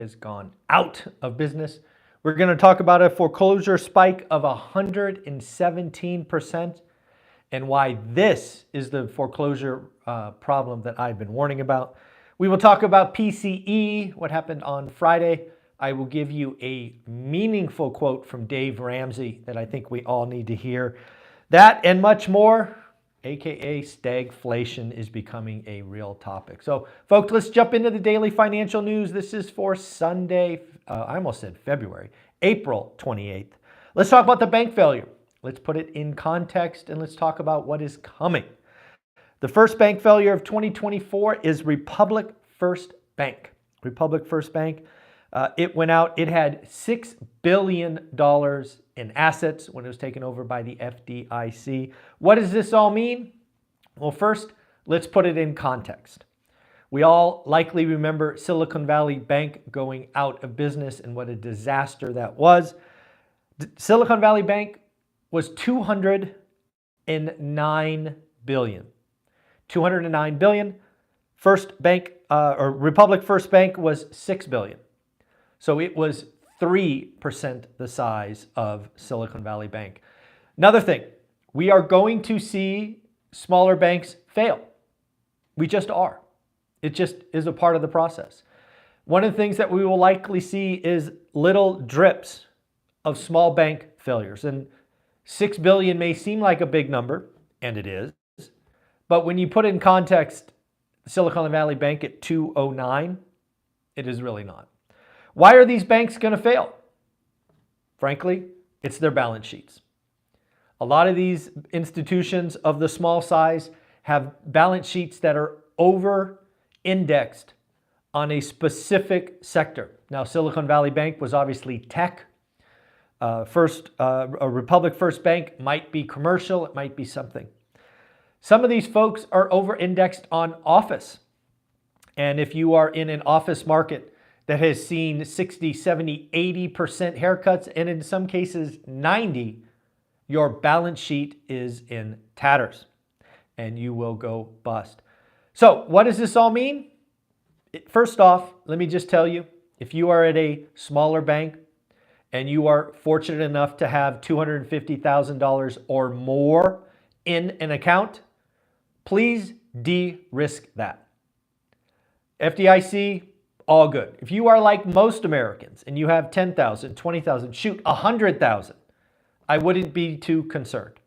has gone out of business. We're going to talk about a foreclosure spike of 117% and why this is the foreclosure problem that I've been warning about. We will talk about PCE, what happened on Friday. I will give you a meaningful quote from Dave Ramsey that I think we all need to hear. That and much more, aka stagflation, is becoming a real topic. So folks, let's jump into the daily financial news. This is for Sunday, I almost said February, April 28th. Let's talk about the bank failure. Let's put it in context and let's talk about what is coming. The first bank failure of 2024 is Republic First Bank. Republic First Bank, it went out, it had $6 billion in assets when it was taken over by the FDIC. What does this all mean? Well, first, let's put it in context. We all likely remember Silicon Valley Bank going out of business and what a disaster that was. Silicon Valley Bank was $209 billion. $209 billion. First Bank, or Republic First Bank was $6 billion. So it was 3% the size of Silicon Valley Bank. Another thing, we are going to see smaller banks fail. We just are. It just is a part of the process. One of the things that we will likely see is little drips of small bank failures. And 6 billion may seem like a big number, and it is. But when you put in context Silicon Valley Bank at 209, it is really not. Why are these banks going to fail? Frankly, it's their balance sheets. A lot of these institutions of the small size have balance sheets that are over-indexed on a specific sector. Now, Silicon Valley Bank was obviously tech. A Republic First Bank might be commercial, it might be something. Some of these folks are over-indexed on office. And if you are in an office market that has seen 60, 70, 80% haircuts, and in some cases 90, your balance sheet is in tatters and you will go bust. So what does this all mean? First off, let me just tell you, if you are at a smaller bank and you are fortunate enough to have $250,000 or more in an account, please de-risk that. FDIC, all good. If you are like most Americans and you have 10,000, 20,000, shoot, 100,000, I wouldn't be too concerned.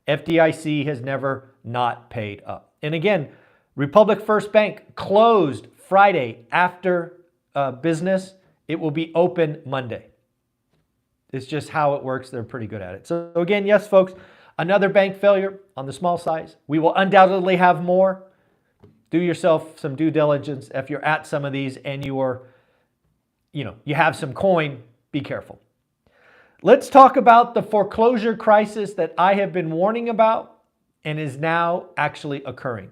FDIC has never not paid up. And again, Republic First Bank closed Friday after business. It will be open Monday. It's just how it works. They're pretty good at it. So again, yes, folks, another bank failure on the small size. We will undoubtedly have more. Do yourself some due diligence. If you're at some of these and you have some coin, be careful. Let's talk about the foreclosure crisis that I have been warning about and is now actually occurring.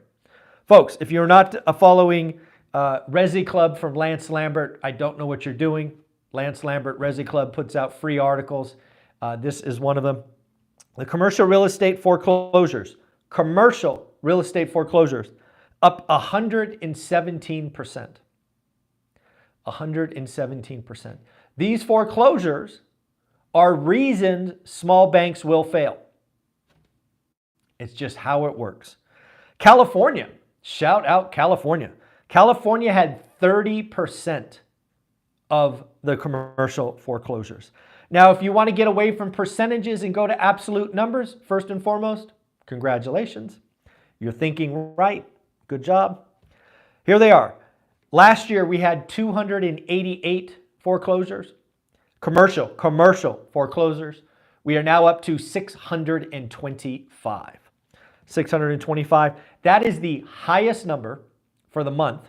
Folks, if you're not following Resi Club from Lance Lambert, I don't know what you're doing. Lance Lambert Resi Club puts out free articles. This is one of them. The commercial real estate foreclosures. Commercial real estate foreclosures up 117%. 117%. These foreclosures are reasons small banks will fail. It's just how it works. California, shout out California. California had 30% of the commercial foreclosures. Now, if you want to get away from percentages and go to absolute numbers, first and foremost, congratulations. You're thinking right. Good job. Here they are. Last year, we had 288 foreclosures. Commercial foreclosures. We are now up to 625. 625. That is the highest number for the month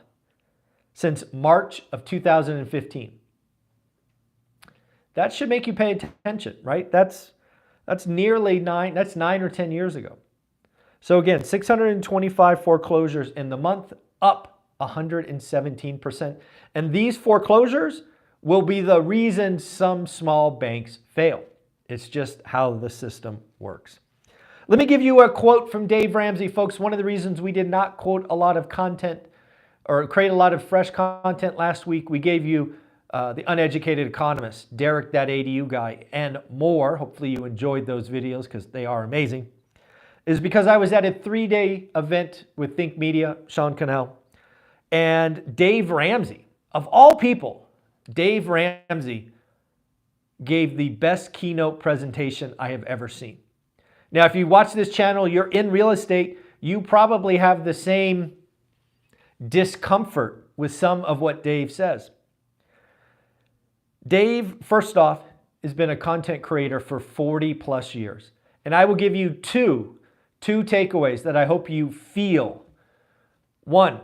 since March of 2015. That should make you pay attention, right? That's nearly 9 or 10 years ago. So again, 625 foreclosures in the month, up 117%. And these foreclosures will be the reason some small banks fail. It's just how the system works. Let me give you a quote from Dave Ramsey, folks. One of the reasons we did not quote a lot of content or create a lot of fresh content last week, we gave you The Uneducated Economist, Derek That ADU Guy, and more, hopefully you enjoyed those videos because they are amazing, is because I was at a 3-day event with Think Media, Sean Cannell, and Dave Ramsey, of all people, Dave Ramsey gave the best keynote presentation I have ever seen. Now, if you watch this channel, you're in real estate, you probably have the same discomfort with some of what Dave says. Dave, first off, has been a content creator for 40 plus years. And I will give you two takeaways that I hope you feel. One,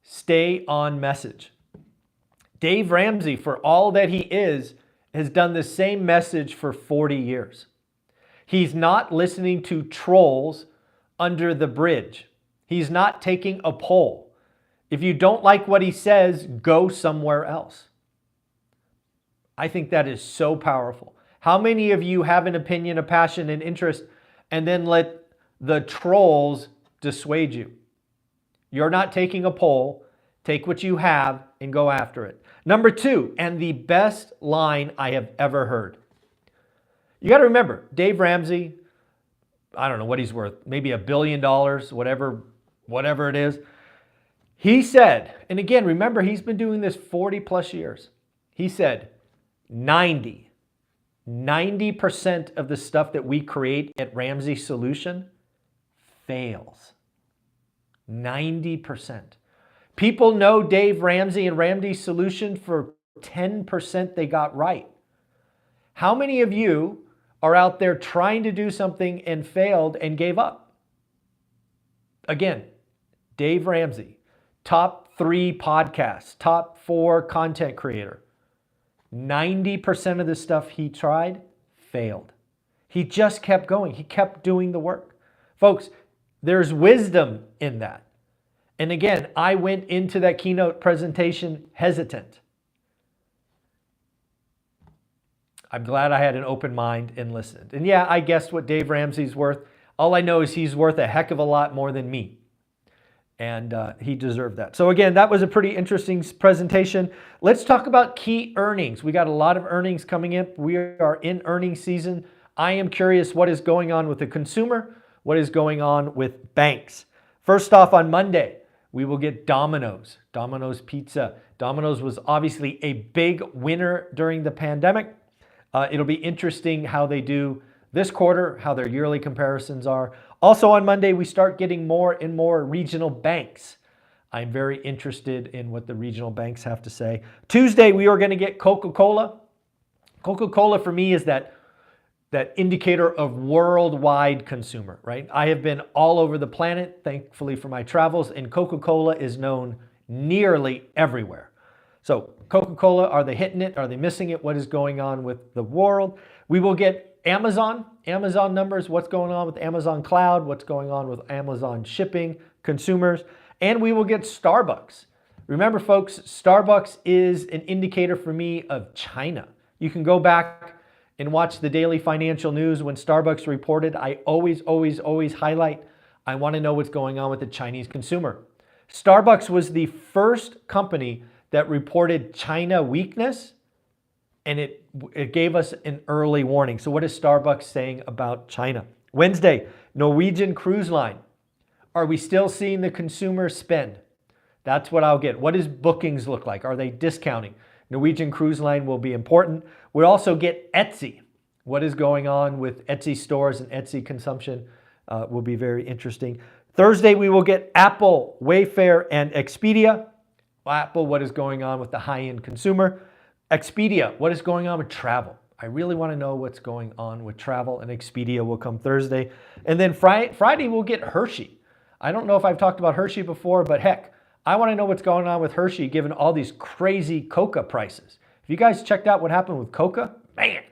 stay on message. Dave Ramsey, for all that he is, has done the same message for 40 years. He's not listening to trolls under the bridge. He's not taking a poll. If you don't like what he says, go somewhere else. I think that is so powerful. How many of you have an opinion, a passion, an interest, and then let the trolls dissuade you? You're not taking a poll. Take what you have and go after it. Number two, and the best line I have ever heard. You got to remember, Dave Ramsey, I don't know what he's worth, maybe $1 billion, whatever it is. He said, and again, remember, he's been doing this 40 plus years. He said, 90% of the stuff that we create at Ramsey Solution fails. 90%. People know Dave Ramsey and Ramsey Solution for 10% they got right. How many of you are out there trying to do something and failed and gave up? Again, Dave Ramsey, top 3 podcasts, top 4 content creator. 90% of the stuff he tried failed. He just kept going. He kept doing the work. Folks, there's wisdom in that. And again, I went into that keynote presentation hesitant. I'm glad I had an open mind and listened. And yeah, I guessed what Dave Ramsey's worth. All I know is he's worth a heck of a lot more than me. And he deserved that. So again, that was a pretty interesting presentation. Let's talk about key earnings. We got a lot of earnings coming in. We are in earnings season. I am curious what is going on with the consumer, what is going on with banks. First off, on Monday, we will get Domino's Pizza. Domino's was obviously a big winner during the pandemic. It'll be interesting how they do this quarter, how their yearly comparisons are. Also on Monday, we start getting more and more regional banks. I'm very interested in what the regional banks have to say. Tuesday, we are going to get Coca-Cola. Coca-Cola for me is that indicator of worldwide consumer, right? I have been all over the planet, thankfully for my travels, and Coca-Cola is known nearly everywhere. So Coca-Cola, are they hitting it? Are they missing it? What is going on with the world? We will get Amazon numbers, what's going on with Amazon Cloud, what's going on with Amazon shipping, consumers, and we will get Starbucks. Remember folks, Starbucks is an indicator for me of China. You can go back and watch the daily financial news when Starbucks reported. I always highlight, I want to know what's going on with the Chinese consumer. Starbucks was the first company that reported China weakness, and it gave us an early warning. So what is Starbucks saying about China? Wednesday, Norwegian Cruise Line. Are we still seeing the consumer spend? That's what I'll get. What does bookings look like? Are they discounting? Norwegian Cruise Line will be important. We'll also get Etsy. What is going on with Etsy stores and Etsy consumption will be very interesting. Thursday, we will get Apple, Wayfair, and Expedia. Apple, what is going on with the high-end consumer? Expedia, what is going on with travel? I really want to know what's going on with travel, and Expedia will come Thursday. And then Friday, we'll get Hershey. I don't know if I've talked about Hershey before, but heck, I want to know what's going on with Hershey given all these crazy coca prices. Have you guys checked out what happened with coca? Man!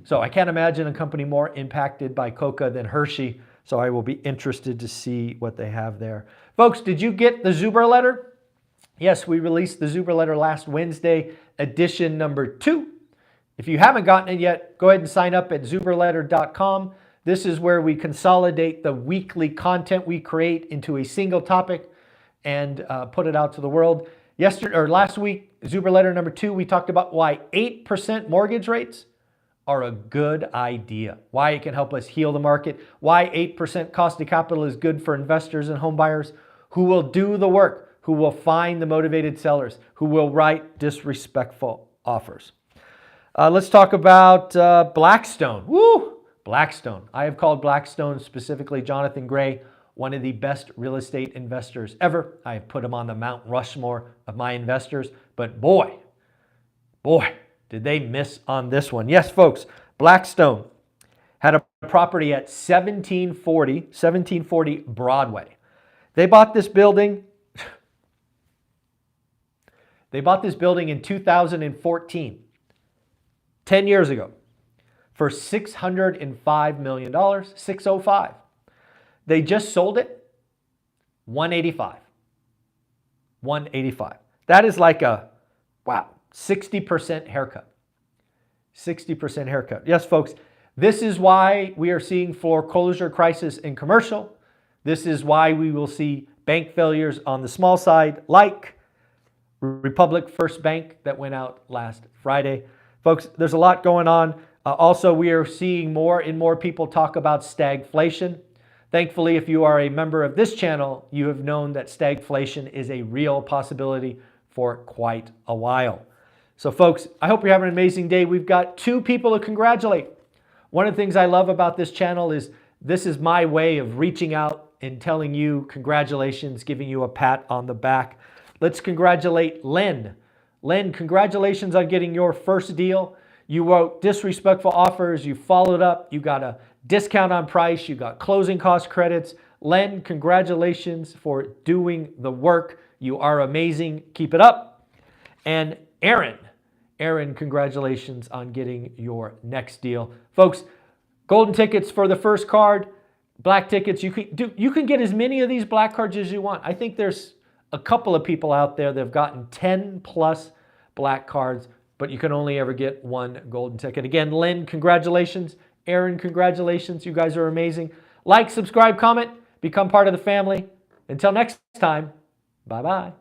So I can't imagine a company more impacted by coca than Hershey, so I will be interested to see what they have there. Folks, did you get the Zuber letter? Yes, we released the Zuber letter last Wednesday, edition number 2. If you haven't gotten it yet, go ahead and sign up at zuberletter.com. This is where we consolidate the weekly content we create into a single topic and put it out to the world. Yesterday or last week, Zuber letter number 2, we talked about why 8% mortgage rates are a good idea, why it can help us heal the market, why 8% cost of capital is good for investors and home buyers who will do the work, who will find the motivated sellers, who will write disrespectful offers. Let's talk about Blackstone. Woo! Blackstone. I have called Blackstone, specifically Jonathan Gray, one of the best real estate investors ever. I have put him on the Mount Rushmore of my investors, but boy, did they miss on this one. Yes, folks, Blackstone had a property at 1740 Broadway. They bought this building. They bought this building in 2014, 10 years ago, for $605 million, 605. They just sold it, 185. 185. That is like a, wow, 60% haircut. 60% haircut. Yes, folks, this is why we are seeing foreclosure crisis in commercial. This is why we will see bank failures on the small side, like Republic First Bank that went out last Friday. Folks, there's a lot going on. Also, we are seeing more and more people talk about stagflation. Thankfully, if you are a member of this channel, you have known that stagflation is a real possibility for quite a while. So folks, I hope you're having an amazing day. We've got 2 people to congratulate. One of the things I love about this channel is this is my way of reaching out and telling you congratulations, giving you a pat on the back. Let's congratulate Len. Len, congratulations on getting your first deal. You wrote disrespectful offers, you followed up, you got a discount on price, you got closing cost credits. Len, congratulations for doing the work. You are amazing. Keep it up. And Aaron, congratulations on getting your next deal. Folks, golden tickets for the first card, black tickets. You can get as many of these black cards as you want. I think there's a couple of people out there that have gotten 10 plus black cards, but you can only ever get 1 golden ticket. Again, Lynn, congratulations. Aaron, congratulations. You guys are amazing. Like, subscribe, comment, become part of the family. Until next time, bye-bye.